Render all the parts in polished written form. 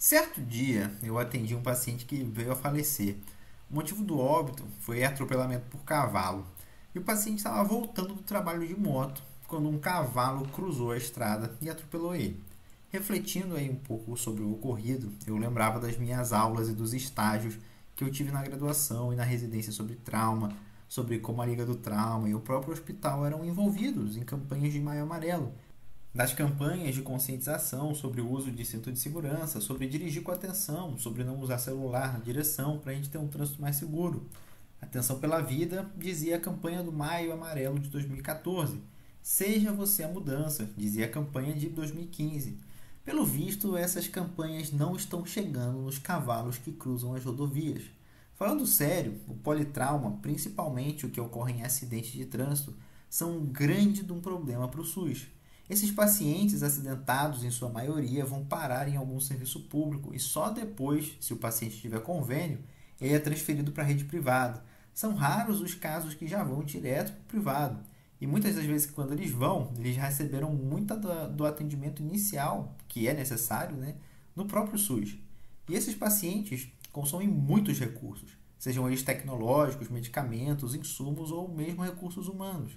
Certo dia, eu atendi um paciente que veio a falecer. O motivo do óbito foi atropelamento por cavalo. E o paciente estava voltando do trabalho de moto quando um cavalo cruzou a estrada e atropelou ele. Refletindo aí um pouco sobre o ocorrido, eu lembrava das minhas aulas e dos estágios que eu tive na graduação e na residência sobre trauma, sobre como a Liga do Trauma e o próprio hospital eram envolvidos em campanhas de Maio Amarelo, das campanhas de conscientização sobre o uso de cinto de segurança, sobre dirigir com atenção, sobre não usar celular na direção para a gente ter um trânsito mais seguro. Atenção pela vida, dizia a campanha do Maio Amarelo de 2014. Seja você a mudança, dizia a campanha de 2015. Pelo visto, essas campanhas não estão chegando nos cavalos que cruzam as rodovias. Falando sério, o politrauma, principalmente o que ocorre em acidentes de trânsito, são um grande de um problema para o SUS. Esses pacientes acidentados, em sua maioria, vão parar em algum serviço público e só depois, se o paciente tiver convênio, ele é transferido para a rede privada. São raros os casos que já vão direto para o privado. E muitas das vezes, quando eles vão, eles já receberam muito do atendimento inicial, que é necessário, né, no próprio SUS. E esses pacientes consomem muitos recursos, sejam eles tecnológicos, medicamentos, insumos ou mesmo recursos humanos.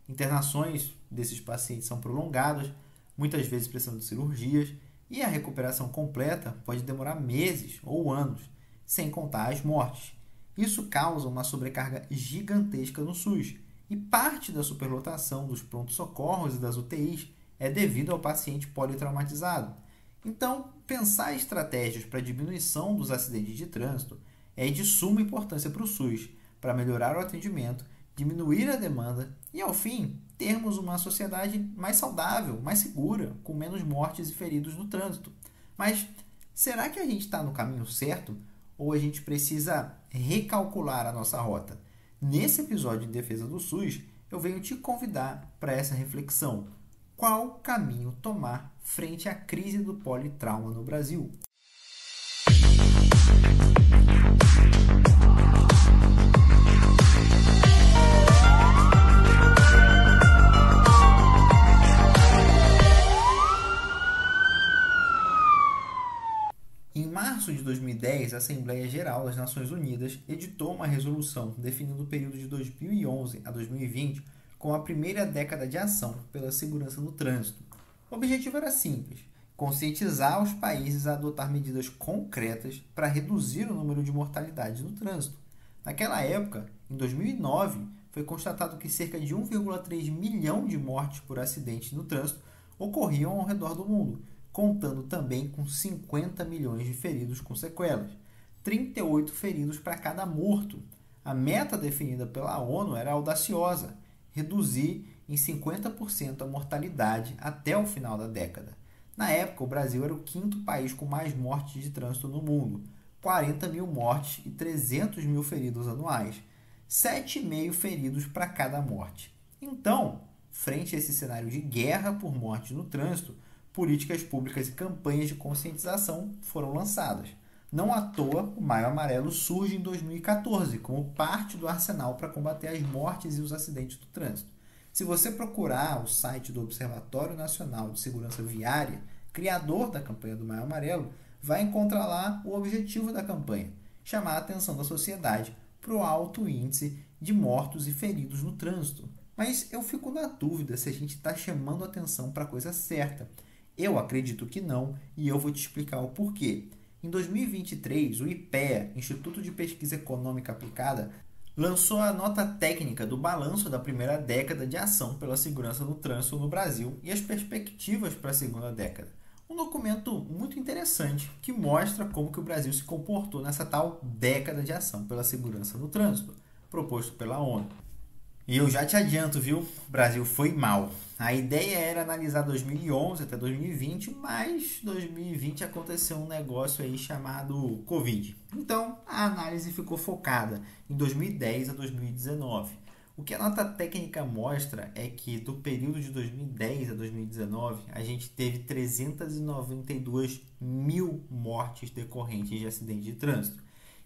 Internações desses pacientes são prolongadas, muitas vezes precisando de cirurgias, e a recuperação completa pode demorar meses ou anos, sem contar as mortes. Isso causa uma sobrecarga gigantesca no SUS, e parte da superlotação dos prontos-socorros e das UTIs é devido ao paciente politraumatizado. Então, pensar estratégias para a diminuição dos acidentes de trânsito é de suma importância para o SUS, para melhorar o atendimento, diminuir a demanda e, ao fim, termos uma sociedade mais saudável, mais segura, com menos mortes e feridos no trânsito. Mas será que a gente está no caminho certo ou a gente precisa recalcular a nossa rota? Nesse episódio de Defesa do SUS, eu venho te convidar para essa reflexão. Qual caminho tomar frente à crise do politrauma no Brasil? Em março de 2010, a Assembleia Geral das Nações Unidas editou uma resolução definindo o período de 2011 a 2020 como a primeira década de ação pela segurança no trânsito. O objetivo era simples: conscientizar os países a adotar medidas concretas para reduzir o número de mortalidades no trânsito. Naquela época, em 2009, foi constatado que cerca de 1,3 milhão de mortes por acidentes no trânsito ocorriam ao redor do mundo, contando também com 50 milhões de feridos com sequelas, 38 feridos para cada morto. A meta definida pela ONU era audaciosa: reduzir em 50% a mortalidade até o final da década. Na época, o Brasil era o quinto país com mais mortes de trânsito no mundo, 40 mil mortes e 300 mil feridos anuais, 7,5 feridos para cada morte. Então, frente a esse cenário de guerra por morte no trânsito, políticas públicas e campanhas de conscientização foram lançadas. Não à toa, o Maio Amarelo surge em 2014 como parte do arsenal para combater as mortes e os acidentes do trânsito. Se você procurar o site do Observatório Nacional de Segurança Viária, criador da campanha do Maio Amarelo, vai encontrar lá o objetivo da campanha: chamar a atenção da sociedade para o alto índice de mortos e feridos no trânsito. Mas eu fico na dúvida se a gente está chamando atenção para a coisa certa. Eu acredito que não, e eu vou te explicar o porquê. Em 2023, o IPEA, Instituto de Pesquisa Econômica Aplicada, lançou a nota técnica do balanço da primeira década de ação pela segurança no trânsito no Brasil e as perspectivas para a segunda década. Um documento muito interessante que mostra como que o Brasil se comportou nessa tal década de ação pela segurança no trânsito, proposto pela ONU. E eu já te adianto, viu? O Brasil foi mal. A ideia era analisar 2011 até 2020, mas 2020 aconteceu um negócio aí chamado Covid. Então, a análise ficou focada em 2010 a 2019. O que a nota técnica mostra é que do período de 2010 a 2019, a gente teve 392 mil mortes decorrentes de acidente de trânsito.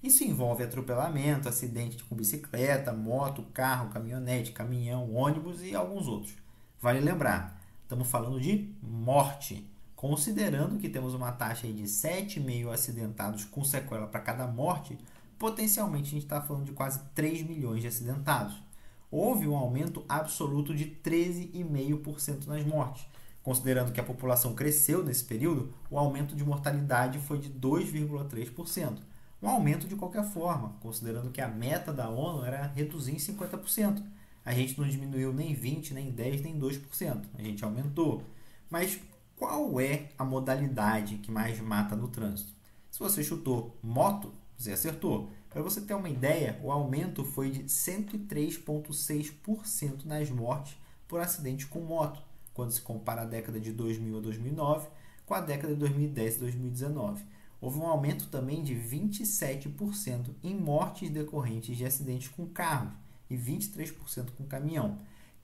Isso envolve atropelamento, acidente com bicicleta, moto, carro, caminhonete, caminhão, ônibus e alguns outros. Vale lembrar, estamos falando de morte. Considerando que temos uma taxa aí de 7,5 acidentados com sequela para cada morte, potencialmente a gente está falando de quase 3 milhões de acidentados. Houve um aumento absoluto de 13,5% nas mortes. Considerando que a população cresceu nesse período, o aumento de mortalidade foi de 2,3%. Um aumento de qualquer forma, considerando que a meta da ONU era reduzir em 50%. A gente não diminuiu nem 20%, nem 10%, nem 2%. A gente aumentou. Mas qual é a modalidade que mais mata no trânsito? Se você chutou moto, você acertou. Para você ter uma ideia, o aumento foi de 103,6% nas mortes por acidente com moto, quando se compara a década de 2000 a 2009 com a década de 2010 e 2019. Houve um aumento também de 27% em mortes decorrentes de acidentes com carros e 23% com caminhão.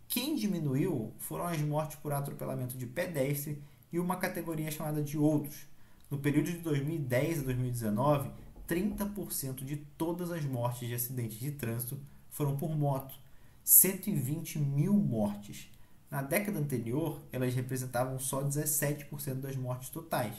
Quem diminuiu foram as mortes por atropelamento de pedestre e uma categoria chamada de outros. No período de 2010 a 2019, 30% de todas as mortes de acidentes de trânsito foram por moto, 120 mil mortes. Na década anterior, elas representavam só 17% das mortes totais.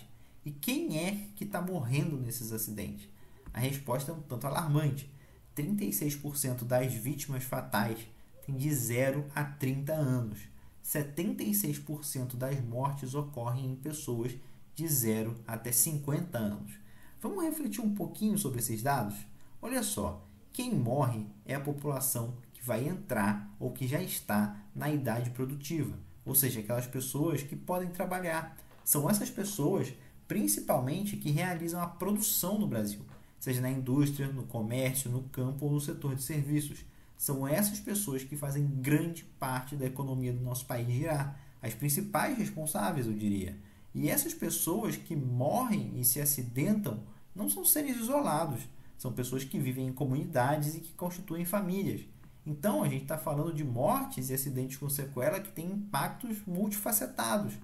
E quem é que está morrendo nesses acidentes? A resposta é um tanto alarmante. 36% das vítimas fatais têm de 0 a 30 anos. 76% das mortes ocorrem em pessoas de 0 até 50 anos. Vamos refletir um pouquinho sobre esses dados? Olha só, quem morre é a população que vai entrar ou que já está na idade produtiva, ou seja, aquelas pessoas que podem trabalhar. São essas pessoas, principalmente, que realizam a produção no Brasil, seja na indústria, no comércio, no campo ou no setor de serviços. São essas pessoas que fazem grande parte da economia do nosso país girar, as principais responsáveis, eu diria. E essas pessoas que morrem e se acidentam não são seres isolados, são pessoas que vivem em comunidades e que constituem famílias. Então, a gente está falando de mortes e acidentes com sequela que têm impactos multifacetados.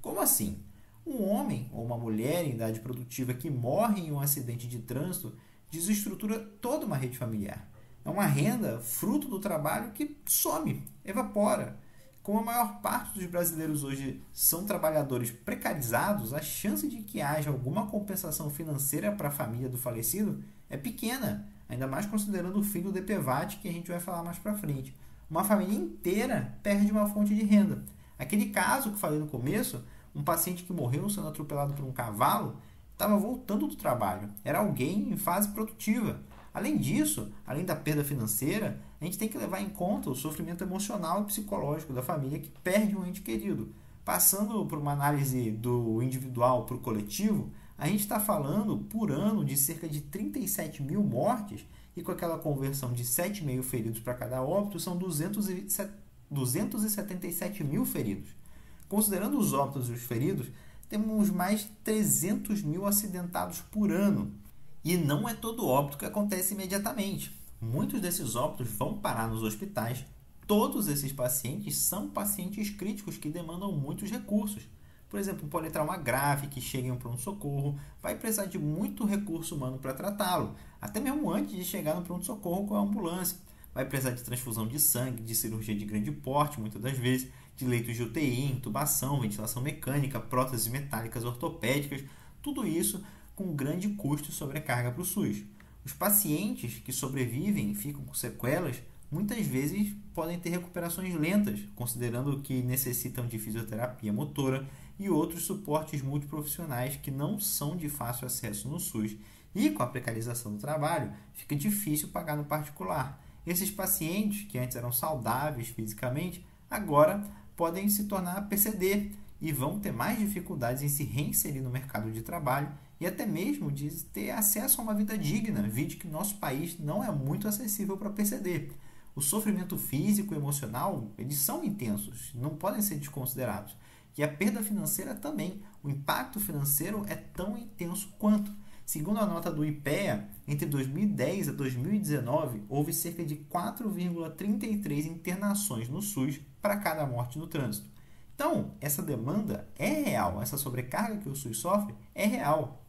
Como assim? Um homem ou uma mulher em idade produtiva que morre em um acidente de trânsito desestrutura toda uma rede familiar. É uma renda fruto do trabalho que some, evapora. Como a maior parte dos brasileiros hoje são trabalhadores precarizados, a chance de que haja alguma compensação financeira para a família do falecido é pequena, ainda mais considerando o fim do DPVAT, que a gente vai falar mais para frente. Uma família inteira perde uma fonte de renda. Aquele caso que falei no começo, um paciente que morreu sendo atropelado por um cavalo, estava voltando do trabalho, era alguém em fase produtiva. Além disso, além da perda financeira, a gente tem que levar em conta o sofrimento emocional e psicológico da família que perde um ente querido. Passando por uma análise do individual para o coletivo, a gente está falando por ano de cerca de 37 mil mortes e com aquela conversão de 7,5 feridos para cada óbito, são 277 mil feridos. Considerando os óbitos e os feridos, temos mais 300 mil acidentados por ano. E não é todo óbito que acontece imediatamente. Muitos desses óbitos vão parar nos hospitais. Todos esses pacientes são pacientes críticos que demandam muitos recursos. Por exemplo, um politrauma grave que chega em um pronto-socorro vai precisar de muito recurso humano para tratá-lo, até mesmo antes de chegar no pronto-socorro com a ambulância. Vai precisar de transfusão de sangue, de cirurgia de grande porte, muitas das vezes, de leitos de UTI, intubação, ventilação mecânica, próteses metálicas ortopédicas, tudo isso com grande custo e sobrecarga para o SUS. Os pacientes que sobrevivem e ficam com sequelas, muitas vezes podem ter recuperações lentas, considerando que necessitam de fisioterapia motora e outros suportes multiprofissionais que não são de fácil acesso no SUS. E com a precarização do trabalho, fica difícil pagar no particular. Esses pacientes, que antes eram saudáveis fisicamente, agora podem se tornar PCD e vão ter mais dificuldades em se reinserir no mercado de trabalho e até mesmo de ter acesso a uma vida digna, vide que nosso país não é muito acessível para PCD. O sofrimento físico e emocional, eles são intensos, não podem ser desconsiderados. E a perda financeira também. O impacto financeiro é tão intenso quanto. Segundo a nota do IPEA, entre 2010 a 2019, houve cerca de 4,33 internações no SUS para cada morte no trânsito. Então, essa demanda é real, essa sobrecarga que o SUS sofre é real.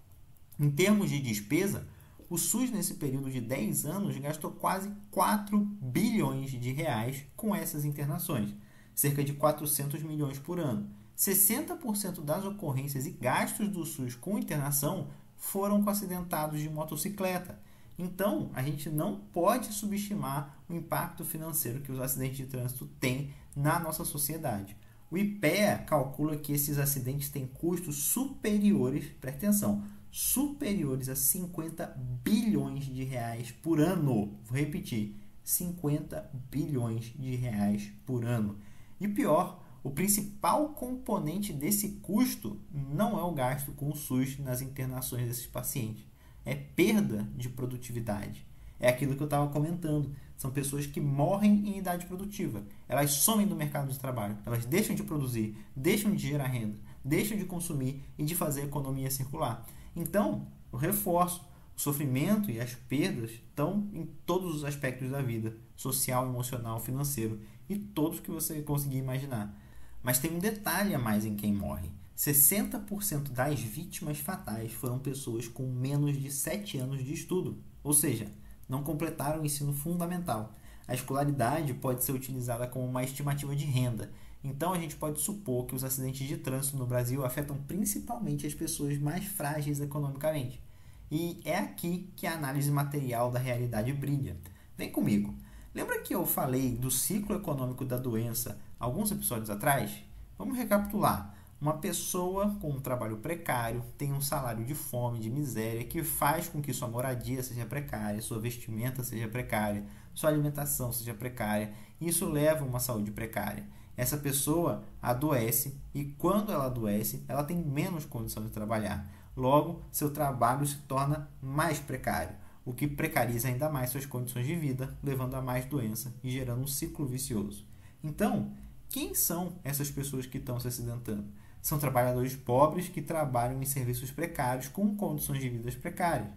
Em termos de despesa, o SUS nesse período de 10 anos gastou quase 4 bilhões de reais com essas internações, cerca de 400 milhões por ano. 60% das ocorrências e gastos do SUS com internação foram com acidentados de motocicleta. Então, a gente não pode subestimar o impacto financeiro que os acidentes de trânsito têm na nossa sociedade. O IPEA calcula que esses acidentes têm custos superiores, presta atenção, superiores a 50 bilhões de reais por ano. Vou repetir, 50 bilhões de reais por ano. E pior, o principal componente desse custo não é o gasto com o SUS nas internações desses pacientes. É perda de produtividade. É aquilo que eu estava comentando. São pessoas que morrem em idade produtiva. Elas somem do mercado de trabalho. Elas deixam de produzir, deixam de gerar renda, deixam de consumir e de fazer a economia circular. Então, eu reforço, o sofrimento e as perdas estão em todos os aspectos da vida. Social, emocional, financeiro e todos que você conseguir imaginar. Mas tem um detalhe a mais em quem morre. 60% das vítimas fatais foram pessoas com menos de 7 anos de estudo, ou seja, não completaram o ensino fundamental. A escolaridade pode ser utilizada como uma estimativa de renda, então a gente pode supor que os acidentes de trânsito no Brasil afetam principalmente as pessoas mais frágeis economicamente. E é aqui que a análise material da realidade brilha. Vem comigo. Lembra que eu falei do ciclo econômico da doença alguns episódios atrás? Vamos recapitular. Uma pessoa com um trabalho precário tem um salário de fome, de miséria, que faz com que sua moradia seja precária, sua vestimenta seja precária, sua alimentação seja precária, e isso leva a uma saúde precária. Essa pessoa adoece e, quando ela adoece, ela tem menos condição de trabalhar. Logo, seu trabalho se torna mais precário, o que precariza ainda mais suas condições de vida, levando a mais doença e gerando um ciclo vicioso. Então, quem são essas pessoas que estão se acidentando? São trabalhadores pobres que trabalham em serviços precários com condições de vida precárias.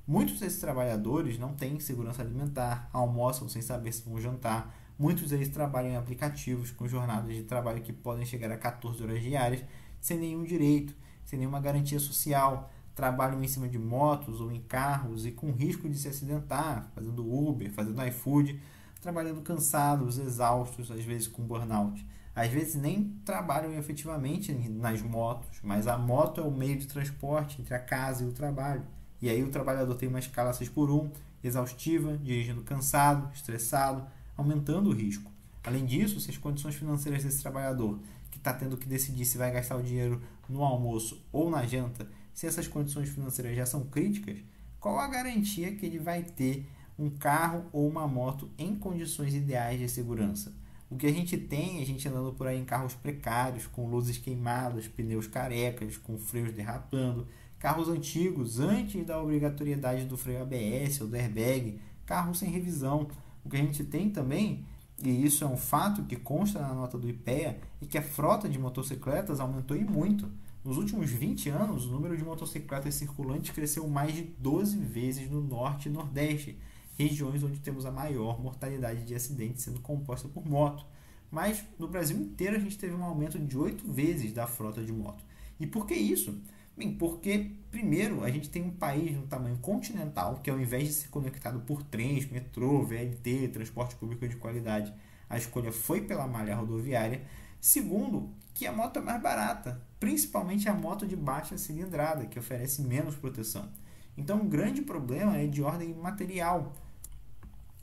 Muitos desses trabalhadores não têm segurança alimentar, almoçam sem saber se vão jantar. Muitos deles trabalham em aplicativos com jornadas de trabalho que podem chegar a 14 horas diárias, sem nenhum direito, sem nenhuma garantia social. Trabalham em cima de motos ou em carros e com risco de se acidentar, fazendo Uber, fazendo iFood, trabalhando cansados, exaustos, às vezes com burnout. Às vezes nem trabalham efetivamente nas motos, mas a moto é o meio de transporte entre a casa e o trabalho. E aí o trabalhador tem uma escala 6x1, exaustiva, dirigindo cansado, estressado, aumentando o risco. Além disso, se as condições financeiras desse trabalhador, que está tendo que decidir se vai gastar o dinheiro no almoço ou na janta, se essas condições financeiras já são críticas, qual a garantia que ele vai ter um carro ou uma moto em condições ideais de segurança? O que a gente andando por aí em carros precários, com luzes queimadas, pneus carecas, com freios derrapando, carros antigos antes da obrigatoriedade do freio ABS ou do airbag, carros sem revisão. O que a gente tem também, e isso é um fato que consta na nota do IPEA, é que a frota de motocicletas aumentou e muito. Nos últimos 20 anos, o número de motocicletas circulantes cresceu mais de 12 vezes no Norte e Nordeste, regiões onde temos a maior mortalidade de acidentes sendo composta por moto. Mas no Brasil inteiro a gente teve um aumento de 8 vezes da frota de moto. E por que isso? Bem, porque, primeiro, a gente tem um país de um tamanho continental, que ao invés de ser conectado por trens, metrô, VLT, transporte público de qualidade, a escolha foi pela malha rodoviária. Segundo, que a moto é mais barata, principalmente a moto de baixa cilindrada, que oferece menos proteção. Então, um grande problema é de ordem material.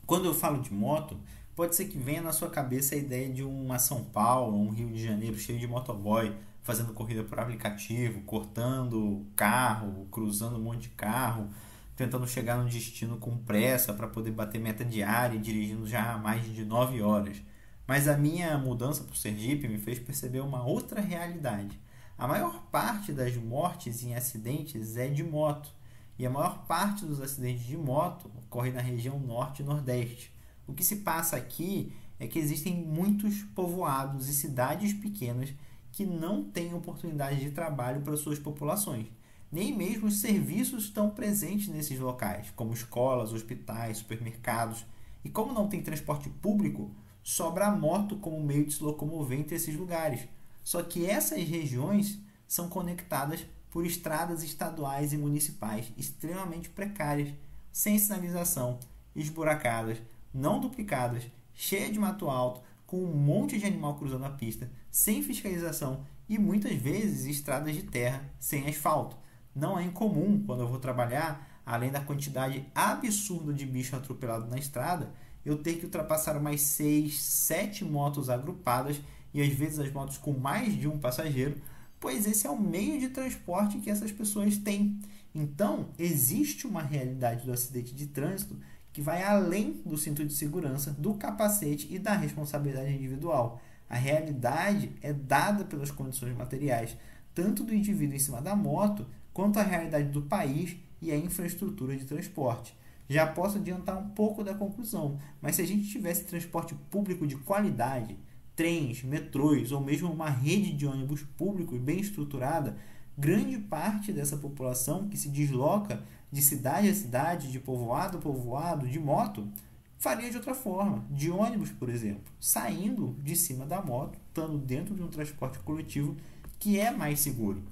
Quando eu falo de moto, pode ser que venha na sua cabeça a ideia de uma São Paulo, um Rio de Janeiro cheio de motoboy, fazendo corrida por aplicativo, cortando carro, cruzando um monte de carro, tentando chegar no destino com pressa para poder bater meta diária e dirigindo já há mais de 9 horas. Mas a minha mudança para o Sergipe me fez perceber uma outra realidade. A maior parte das mortes em acidentes é de moto. E a maior parte dos acidentes de moto ocorre na região norte e nordeste. O que se passa aqui é que existem muitos povoados e cidades pequenas que não têm oportunidade de trabalho para suas populações. Nem mesmo os serviços estão presentes nesses locais, como escolas, hospitais, supermercados. E como não tem transporte público, sobra a moto como meio de se locomover entre esses lugares. Só que essas regiões são conectadas por estradas estaduais e municipais extremamente precárias, sem sinalização, esburacadas, não duplicadas, cheias de mato alto, com um monte de animal cruzando a pista, sem fiscalização e muitas vezes estradas de terra sem asfalto. Não é incomum, quando eu vou trabalhar, além da quantidade absurda de bicho atropelado na estrada, eu ter que ultrapassar umas 6, 7 motos agrupadas e às vezes as motos com mais de um passageiro, pois esse é o meio de transporte que essas pessoas têm. Então, existe uma realidade do acidente de trânsito que vai além do cinto de segurança, do capacete e da responsabilidade individual. A realidade é dada pelas condições materiais, tanto do indivíduo em cima da moto, quanto a realidade do país e a infraestrutura de transporte. Já posso adiantar um pouco da conclusão, mas se a gente tivesse transporte público de qualidade, trens, metrôs ou mesmo uma rede de ônibus públicos bem estruturada, grande parte dessa população que se desloca de cidade a cidade, de povoado a povoado, de moto, faria de outra forma, de ônibus, por exemplo, saindo de cima da moto, estando dentro de um transporte coletivo que é mais seguro.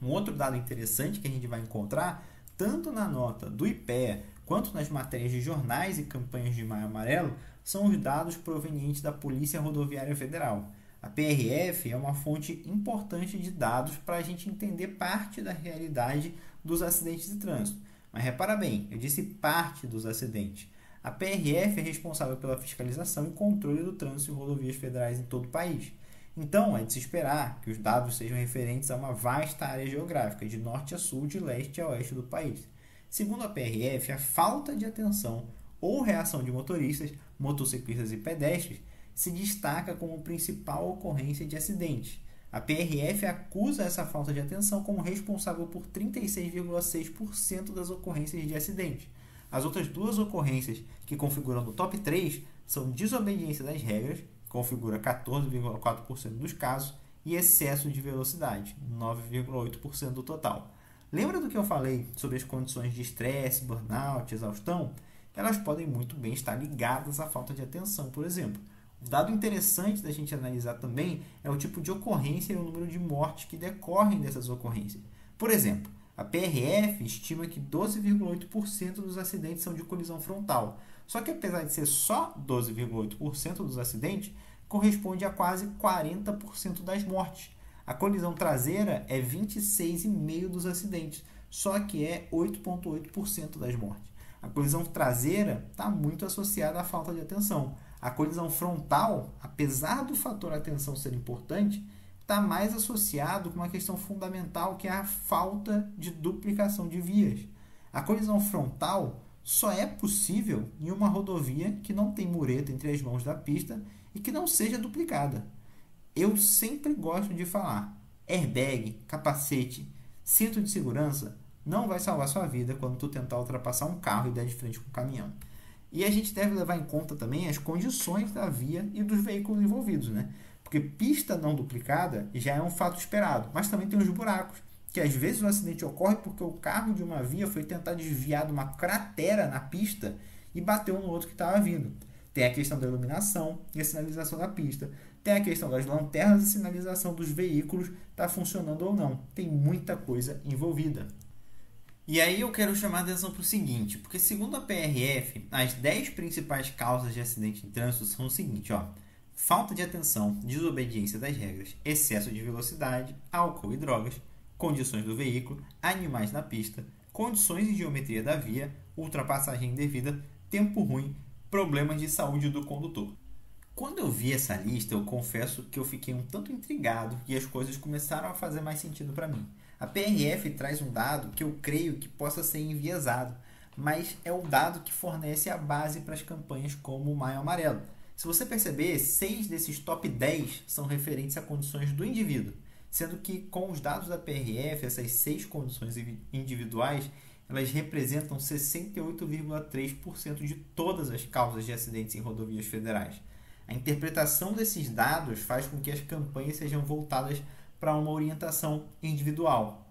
Um outro dado interessante que a gente vai encontrar, tanto na nota do IPEA, quanto nas matérias de jornais e campanhas de Maio Amarelo, são os dados provenientes da Polícia Rodoviária Federal. A PRF é uma fonte importante de dados para a gente entender parte da realidade dos acidentes de trânsito. Mas repara bem, eu disse parte dos acidentes. A PRF é responsável pela fiscalização e controle do trânsito em rodovias federais em todo o país. Então, é de se esperar que os dados sejam referentes a uma vasta área geográfica, de norte a sul, de leste a oeste do país. Segundo a PRF, a falta de atenção ou reação de motoristas, motociclistas e pedestres se destaca como principal ocorrência de acidentes. A PRF acusa essa falta de atenção como responsável por 36,6% das ocorrências de acidentes. As outras duas ocorrências que configuram no top 3 são desobediência das regras, que configura 14,4% dos casos, e excesso de velocidade, 9,8% do total. Lembra do que eu falei sobre as condições de estresse, burnout, exaustão? Elas podem muito bem estar ligadas à falta de atenção, por exemplo. Um dado interessante da gente analisar também é o tipo de ocorrência e o número de mortes que decorrem dessas ocorrências. Por exemplo, a PRF estima que 12,8% dos acidentes são de colisão frontal. Só que apesar de ser só 12,8% dos acidentes, corresponde a quase 40% das mortes. A colisão traseira é 26,5% dos acidentes, só que é 8,8% das mortes. A colisão traseira está muito associada à falta de atenção. A colisão frontal, apesar do fator atenção ser importante, está mais associado com uma questão fundamental, que é a falta de duplicação de vias. A colisão frontal só é possível em uma rodovia que não tem mureta entre as mãos da pista e que não seja duplicada. Eu sempre gosto de falar, airbag, capacete, cinto de segurança não vai salvar sua vida quando tu tentar ultrapassar um carro e der de frente com um caminhão. E a gente deve levar em conta também as condições da via e dos veículos envolvidos, né? Porque pista não duplicada já é um fato esperado, mas também tem os buracos, que às vezes o acidente ocorre porque o carro de uma via foi tentar desviar de uma cratera na pista e bateu no outro que estava vindo. Tem a questão da iluminação e a sinalização da pista. Tem a questão das lanternas e sinalização dos veículos, está funcionando ou não. Tem muita coisa envolvida. E aí eu quero chamar a atenção para o seguinte, porque segundo a PRF, as 10 principais causas de acidente em trânsito são o seguinte, ó. Falta de atenção, desobediência das regras, excesso de velocidade, álcool e drogas, condições do veículo, animais na pista, condições e geometria da via, ultrapassagem indevida, tempo ruim, problemas de saúde do condutor. Quando eu vi essa lista, eu confesso que eu fiquei um tanto intrigado e as coisas começaram a fazer mais sentido para mim. A PRF traz um dado que eu creio que possa ser enviesado, mas é o dado que fornece a base para as campanhas como o Maio Amarelo. Se você perceber, 6 desses top 10 são referentes a condições do indivíduo, sendo que com os dados da PRF, essas 6 condições individuais, elas representam 68,3% de todas as causas de acidentes em rodovias federais. A interpretação desses dados faz com que as campanhas sejam voltadas para uma orientação individual.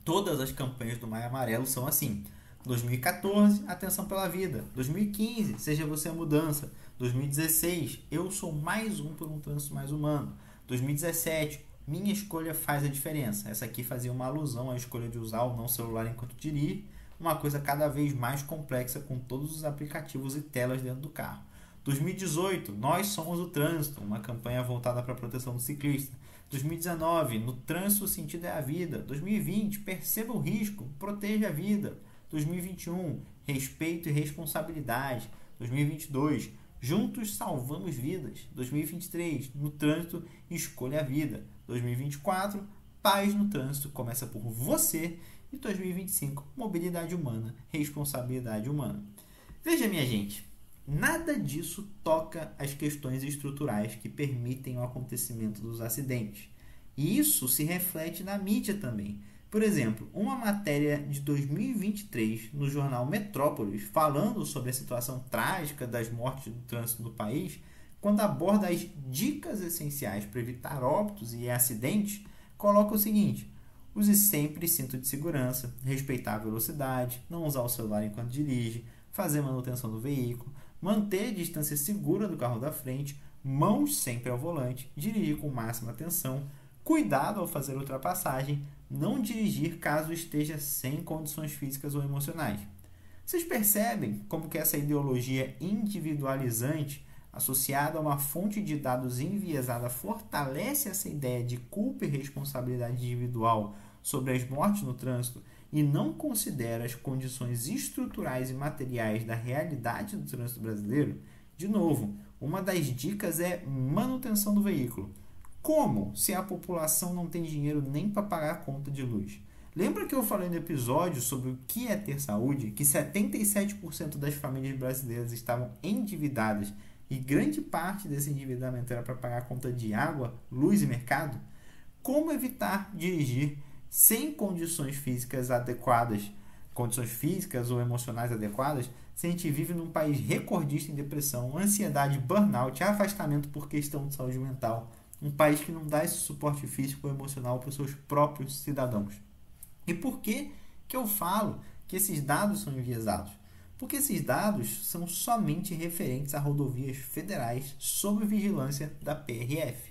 Todas as campanhas do Maio Amarelo são assim. 2014, atenção pela vida. 2015, seja você a mudança. 2016, eu sou mais um por um trânsito mais humano. 2017, minha escolha faz a diferença. Essa aqui fazia uma alusão à escolha de usar ou não celular enquanto dirige, uma coisa cada vez mais complexa com todos os aplicativos e telas dentro do carro. 2018, nós somos o trânsito, uma campanha voltada para a proteção do ciclista. 2019, no trânsito o sentido é a vida. 2020, perceba o risco, proteja a vida. 2021, respeito e responsabilidade. 2022, juntos salvamos vidas. 2023, no trânsito, escolha a vida. 2024, paz no trânsito começa por você. E 2025, mobilidade humana, responsabilidade humana. Veja, minha gente, nada disso toca as questões estruturais que permitem o acontecimento dos acidentes. E isso se reflete na mídia também. Por exemplo, uma matéria de 2023 no jornal Metrópolis, falando sobre a situação trágica das mortes do trânsito no país, quando aborda as dicas essenciais para evitar óbitos e acidentes, coloca o seguinte: use sempre cinto de segurança, respeitar a velocidade, não usar o celular enquanto dirige, fazer manutenção do veículo, manter a distância segura do carro da frente, mãos sempre ao volante, dirigir com máxima atenção, cuidado ao fazer ultrapassagem, não dirigir caso esteja sem condições físicas ou emocionais. Vocês percebem como que essa ideologia individualizante, associada a uma fonte de dados enviesada, fortalece essa ideia de culpa e responsabilidade individual sobre as mortes no trânsito e não considera as condições estruturais e materiais da realidade do trânsito brasileiro? De novo, uma das dicas é manutenção do veículo. Como se a população não tem dinheiro nem para pagar a conta de luz? Lembra que eu falei no episódio sobre o que é ter saúde? Que 77% das famílias brasileiras estavam endividadas e grande parte desse endividamento era para pagar a conta de água, luz e mercado? Como evitar dirigir sem condições físicas adequadas, condições físicas ou emocionais adequadas, se a gente vive num país recordista em depressão, ansiedade, burnout, afastamento por questão de saúde mental, um país que não dá esse suporte físico ou emocional para os seus próprios cidadãos? E por que eu falo que esses dados são enviesados? Porque esses dados são somente referentes a rodovias federais sob vigilância da PRF.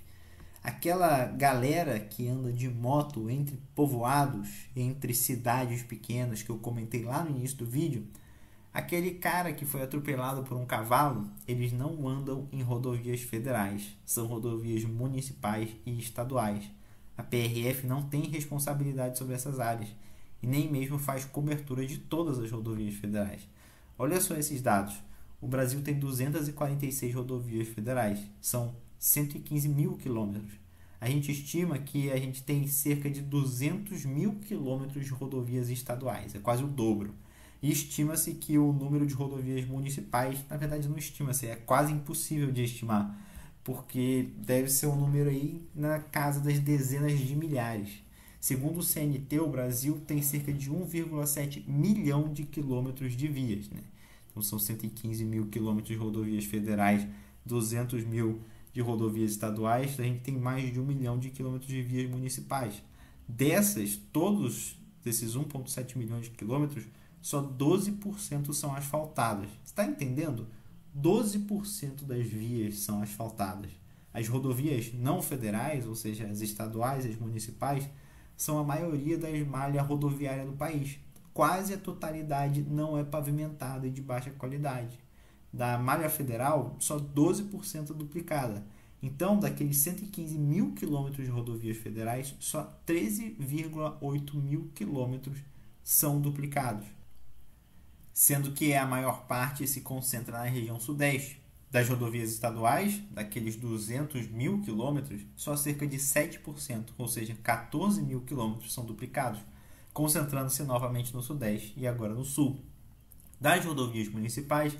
Aquela galera que anda de moto entre povoados, entre cidades pequenas, que eu comentei lá no início do vídeo, aquele cara que foi atropelado por um cavalo, eles não andam em rodovias federais, são rodovias municipais e estaduais. A PRF não tem responsabilidade sobre essas áreas e nem mesmo faz cobertura de todas as rodovias federais. Olha só esses dados. O Brasil tem 246 rodovias federais, são 115 mil quilômetros. A gente estima que a gente tem cerca de 200 mil quilômetros de rodovias estaduais, é quase o dobro. E estima-se que o número de rodovias municipais, na verdade não estima-se, é quase impossível de estimar, porque deve ser um número aí na casa das dezenas de milhares. Segundo o CNT, o Brasil tem cerca de 1,7 milhão de quilômetros de vias, né? Então são 115 mil quilômetros de rodovias federais, 200 mil de rodovias estaduais, a gente tem mais de 1 milhão de quilômetros de vias municipais. Todos desses 1,7 milhões de quilômetros, só 12% são asfaltadas. Você está entendendo? 12% das vias são asfaltadas. As rodovias não federais, ou seja, as estaduais, as municipais, são a maioria da malha rodoviária do país. Quase a totalidade não é pavimentada e de baixa qualidade. Da malha federal, só 12% duplicada. Então, daqueles 115 mil quilômetros de rodovias federais, só 13,8 mil quilômetros são duplicados, sendo que a maior parte se concentra na região sudeste. Das rodovias estaduais, daqueles 200 mil quilômetros, só cerca de 7%, ou seja, 14 mil quilômetros são duplicados, concentrando-se novamente no sudeste e agora no sul. Das rodovias municipais,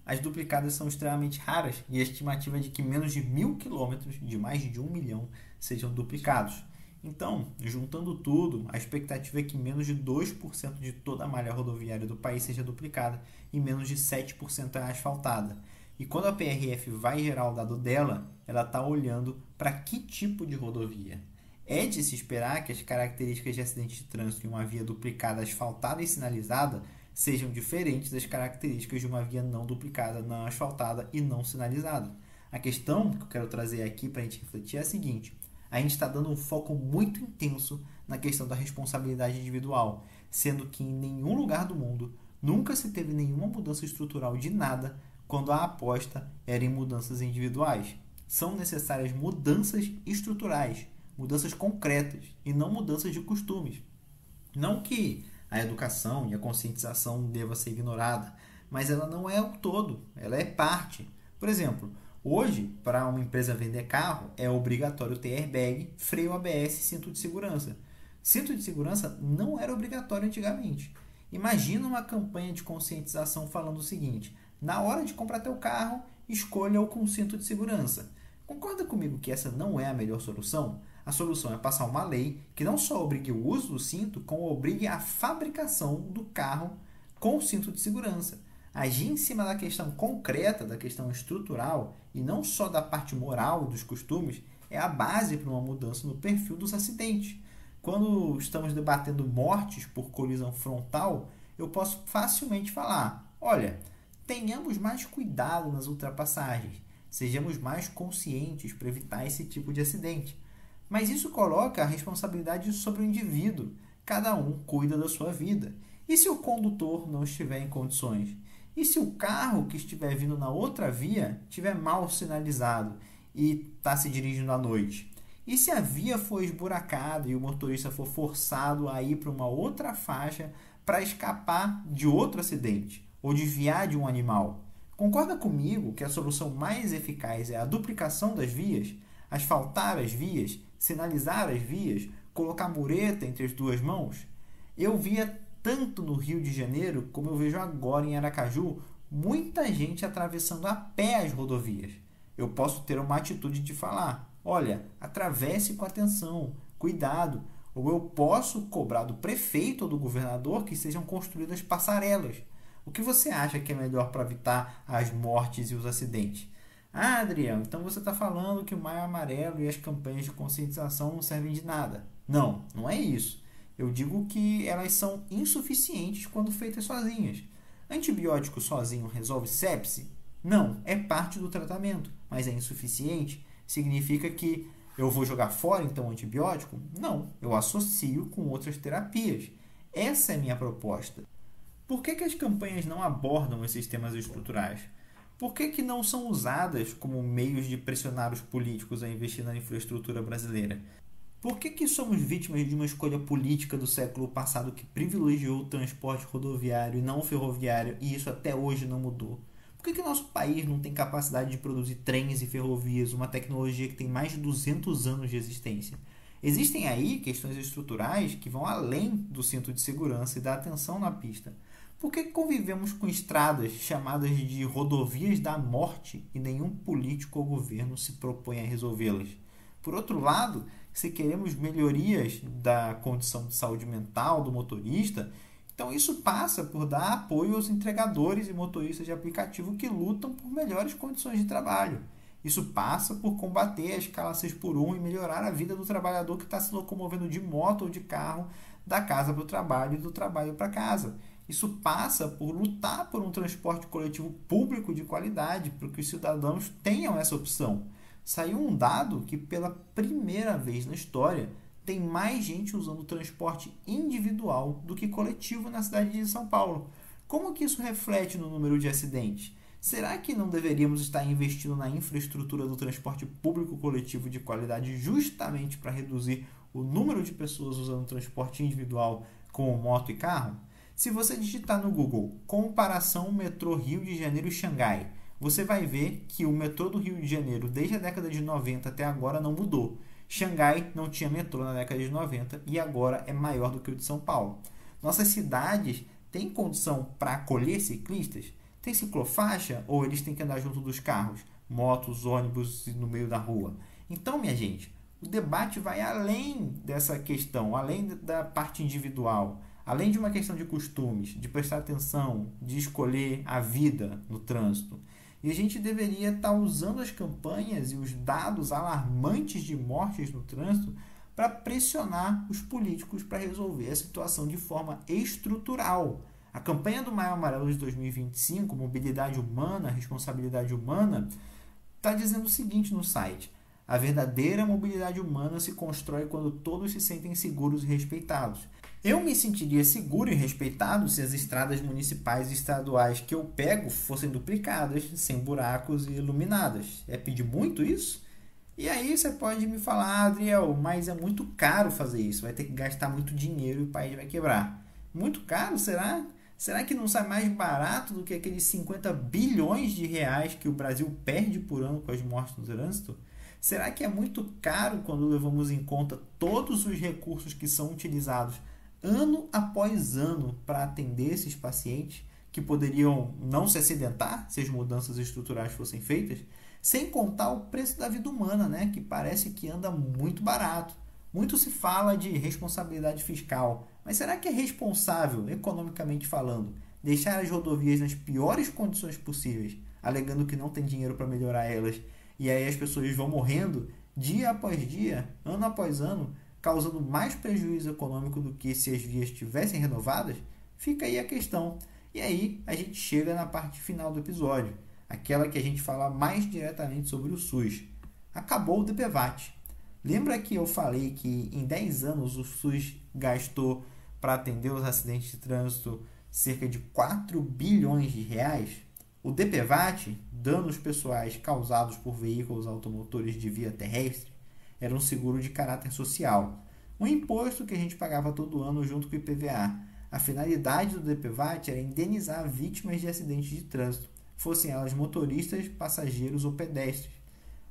as duplicadas são extremamente raras e a estimativa é de que menos de 1.000 quilômetros, de mais de 1 milhão, sejam duplicados. Então, juntando tudo, a expectativa é que menos de 2% de toda a malha rodoviária do país seja duplicada e menos de 7% é asfaltada. E quando a PRF vai gerar o dado dela, ela está olhando para que tipo de rodovia. É de se esperar que as características de acidente de trânsito em uma via duplicada, asfaltada e sinalizada sejam diferentes das características de uma via não duplicada, não asfaltada e não sinalizada. A questão que eu quero trazer aqui para a gente refletir é a seguinte: a gente está dando um foco muito intenso na questão da responsabilidade individual, sendo que em nenhum lugar do mundo nunca se teve nenhuma mudança estrutural de nada quando a aposta era em mudanças individuais. São necessárias mudanças estruturais, mudanças concretas e não mudanças de costumes. Não que a educação e a conscientização deva ser ignorada, mas ela não é o todo, ela é parte. Por exemplo, hoje, para uma empresa vender carro, é obrigatório ter airbag, freio ABS e cinto de segurança. Cinto de segurança não era obrigatório antigamente. Imagina uma campanha de conscientização falando o seguinte: na hora de comprar teu carro, escolha-o com cinto de segurança. Concorda comigo que essa não é a melhor solução? A solução é passar uma lei que não só obrigue o uso do cinto, como obrigue a fabricação do carro com o cinto de segurança. Agir em cima da questão concreta, da questão estrutural, e não só da parte moral dos costumes, é a base para uma mudança no perfil dos acidentes. Quando estamos debatendo mortes por colisão frontal, eu posso facilmente falar: olha, tenhamos mais cuidado nas ultrapassagens, sejamos mais conscientes para evitar esse tipo de acidente. Mas isso coloca a responsabilidade sobre o indivíduo. Cada um cuida da sua vida. E se o condutor não estiver em condições? E se o carro que estiver vindo na outra via estiver mal sinalizado e está se dirigindo à noite? E se a via for esburacada e o motorista for forçado a ir para uma outra faixa para escapar de outro acidente ou desviar de um animal? Concorda comigo que a solução mais eficaz é a duplicação das vias, asfaltar as vias, sinalizar as vias, colocar mureta entre as duas mãos? Eu via tanto no Rio de Janeiro, como eu vejo agora em Aracaju, muita gente atravessando a pé as rodovias. Eu posso ter uma atitude de falar: olha, atravesse com atenção, cuidado. Ou eu posso cobrar do prefeito ou do governador que sejam construídas passarelas. O que você acha que é melhor para evitar as mortes e os acidentes? Ah, Adriano, então você está falando que o Maio Amarelo e as campanhas de conscientização não servem de nada. Não, não é isso. Eu digo que elas são insuficientes quando feitas sozinhas. Antibiótico sozinho resolve sepse? Não, é parte do tratamento, mas é insuficiente. Significa que eu vou jogar fora então o antibiótico? Não, eu associo com outras terapias. Essa é a minha proposta. Por que as campanhas não abordam esses temas estruturais? Por que não são usadas como meios de pressionar os políticos a investir na infraestrutura brasileira? Por que somos vítimas de uma escolha política do século passado que privilegiou o transporte rodoviário e não o ferroviário, e isso até hoje não mudou? Por que nosso país não tem capacidade de produzir trens e ferrovias, uma tecnologia que tem mais de 200 anos de existência? Existem aí questões estruturais que vão além do cinto de segurança e da atenção na pista. Por que convivemos com estradas chamadas de rodovias da morte e nenhum político ou governo se propõe a resolvê-las? Por outro lado, se queremos melhorias da condição de saúde mental do motorista, então isso passa por dar apoio aos entregadores e motoristas de aplicativo que lutam por melhores condições de trabalho. Isso passa por combater a escala 6x1 e melhorar a vida do trabalhador que está se locomovendo de moto ou de carro da casa para o trabalho e do trabalho para casa. Isso passa por lutar por um transporte coletivo público de qualidade, para que os cidadãos tenham essa opção. Saiu um dado que, pela primeira vez na história, tem mais gente usando transporte individual do que coletivo na cidade de São Paulo. Como que isso reflete no número de acidentes? Será que não deveríamos estar investindo na infraestrutura do transporte público coletivo de qualidade justamente para reduzir o número de pessoas usando transporte individual como moto e carro? Se você digitar no Google comparação metrô Rio de Janeiro e Xangai, você vai ver que o metrô do Rio de Janeiro, desde a década de 90 até agora, não mudou. Xangai não tinha metrô na década de 90 e agora é maior do que o de São Paulo. Nossas cidades têm condição para acolher ciclistas? Tem ciclofaixa ou eles têm que andar junto dos carros, motos, ônibus no meio da rua? Então, minha gente, o debate vai além dessa questão, além da parte individual, além de uma questão de costumes, de prestar atenção, de escolher a vida no trânsito. E a gente deveria estar usando as campanhas e os dados alarmantes de mortes no trânsito para pressionar os políticos para resolver a situação de forma estrutural. A campanha do Maio Amarelo de 2025, Mobilidade Humana, Responsabilidade Humana, está dizendo o seguinte no site: a verdadeira mobilidade humana se constrói quando todos se sentem seguros e respeitados. Eu me sentiria seguro e respeitado se as estradas municipais e estaduais que eu pego fossem duplicadas, sem buracos e iluminadas. É pedir muito isso? E aí você pode me falar, Adriel, mas é muito caro fazer isso, vai ter que gastar muito dinheiro e o país vai quebrar. Muito caro, será? Será que não sai mais barato do que aqueles 50 bilhões de reais que o Brasil perde por ano com as mortes no trânsito? Será que é muito caro quando levamos em conta todos os recursos que são utilizados ano após ano para atender esses pacientes que poderiam não se acidentar se as mudanças estruturais fossem feitas? Sem contar o preço da vida humana, né, que parece que anda muito barato. Muito se fala de responsabilidade fiscal, mas será que é responsável, economicamente falando, deixar as rodovias nas piores condições possíveis, alegando que não tem dinheiro para melhorar elas, e aí as pessoas vão morrendo dia após dia, ano após ano, causando mais prejuízo econômico do que se as vias estivessem renovadas? Fica aí a questão. E aí a gente chega na parte final do episódio, aquela que a gente fala mais diretamente sobre o SUS. Acabou o DPVAT. Lembra que eu falei que em 10 anos o SUS gastou para atender os acidentes de trânsito cerca de 4 bilhões de reais? O DPVAT, danos pessoais causados por veículos automotores de via terrestre, era um seguro de caráter social, um imposto que a gente pagava todo ano junto com o IPVA. A finalidade do DPVAT era indenizar vítimas de acidentes de trânsito, fossem elas motoristas, passageiros ou pedestres.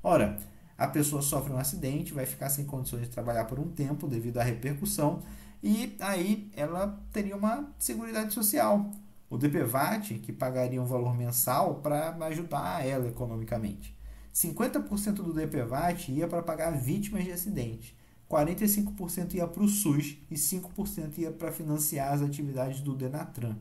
Ora, a pessoa sofre um acidente, vai ficar sem condições de trabalhar por um tempo devido à repercussão e aí ela teria uma seguridade social. O DPVAT, que pagaria um valor mensal para ajudar ela economicamente. 50% do DPVAT ia para pagar vítimas de acidentes, 45% ia para o SUS e 5% ia para financiar as atividades do Denatran.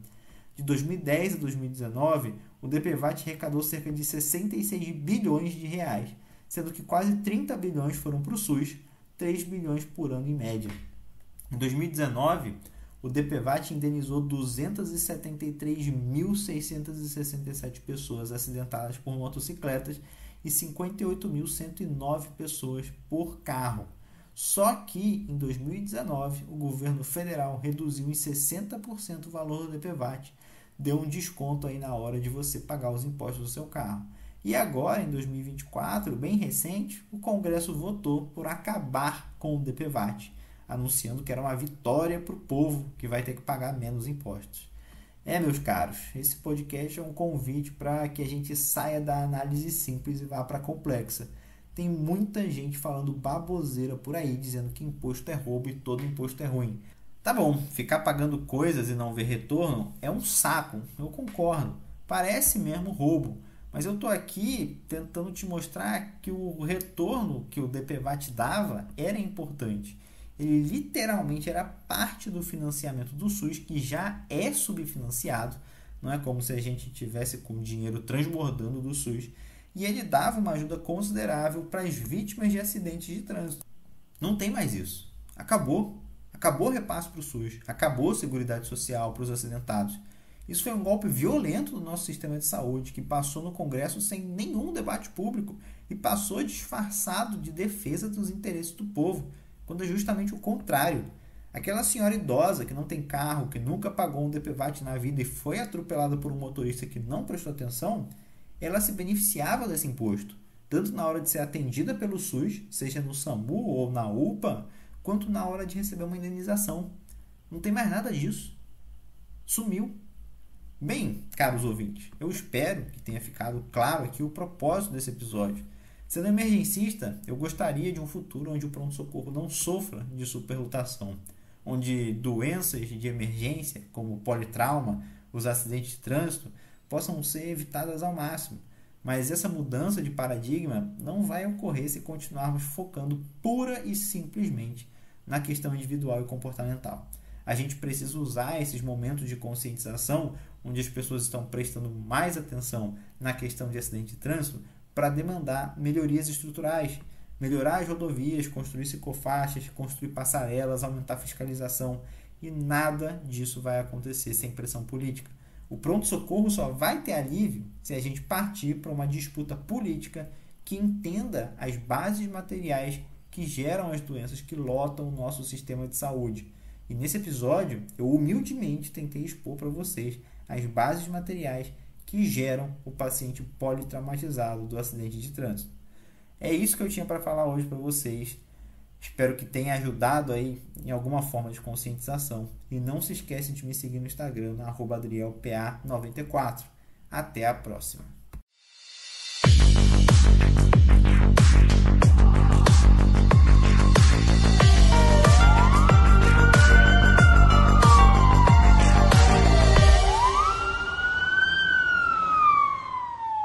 De 2010 a 2019, o DPVAT arrecadou cerca de 66 bilhões de reais, sendo que quase 30 bilhões foram para o SUS, 3 bilhões por ano em média. Em 2019, o DPVAT indenizou 273.667 pessoas acidentadas por motocicletas e 58.109 pessoas por carro. Só que, em 2019, o governo federal reduziu em 60% o valor do DPVAT, deu um desconto aí na hora de você pagar os impostos do seu carro. E agora, em 2024, bem recente, o Congresso votou por acabar com o DPVAT, anunciando que era uma vitória para o povo que vai ter que pagar menos impostos. Meus caros, esse podcast é um convite para que a gente saia da análise simples e vá para a complexa. Tem muita gente falando baboseira por aí, dizendo que imposto é roubo e todo imposto é ruim. Tá bom, ficar pagando coisas e não ver retorno é um saco, eu concordo. Parece mesmo roubo, mas eu estou aqui tentando te mostrar que o retorno que o DPVAT dava era importante. Ele literalmente era parte do financiamento do SUS, que já é subfinanciado, não é como se a gente tivesse com dinheiro transbordando do SUS, e ele dava uma ajuda considerável para as vítimas de acidentes de trânsito. Não tem mais isso. Acabou. Acabou o repasse para o SUS, acabou a Seguridade Social para os acidentados. Isso foi um golpe violento do nosso sistema de saúde, que passou no Congresso sem nenhum debate público e passou disfarçado de defesa dos interesses do povo, quando é justamente o contrário. Aquela senhora idosa que não tem carro, que nunca pagou um DPVAT na vida e foi atropelada por um motorista que não prestou atenção, ela se beneficiava desse imposto, tanto na hora de ser atendida pelo SUS, seja no SAMU ou na UPA, quanto na hora de receber uma indenização. Não tem mais nada disso. Sumiu. Bem, caros ouvintes, eu espero que tenha ficado claro aqui o propósito desse episódio. Sendo emergencista, eu gostaria de um futuro onde o pronto-socorro não sofra de superlotação, onde doenças de emergência, como o politrauma, os acidentes de trânsito, possam ser evitadas ao máximo. Mas essa mudança de paradigma não vai ocorrer se continuarmos focando pura e simplesmente na questão individual e comportamental. A gente precisa usar esses momentos de conscientização, onde as pessoas estão prestando mais atenção na questão de acidente de trânsito, para demandar melhorias estruturais, melhorar as rodovias, construir ciclofaixas, construir passarelas, aumentar a fiscalização, e nada disso vai acontecer sem pressão política. O pronto-socorro só vai ter alívio se a gente partir para uma disputa política que entenda as bases materiais que geram as doenças que lotam o nosso sistema de saúde. E nesse episódio, eu humildemente tentei expor para vocês as bases materiais que geram o paciente politraumatizado do acidente de trânsito. É isso que eu tinha para falar hoje para vocês. Espero que tenha ajudado aí em alguma forma de conscientização. E não se esquece de me seguir no Instagram, na @adrielpa94. Até a próxima.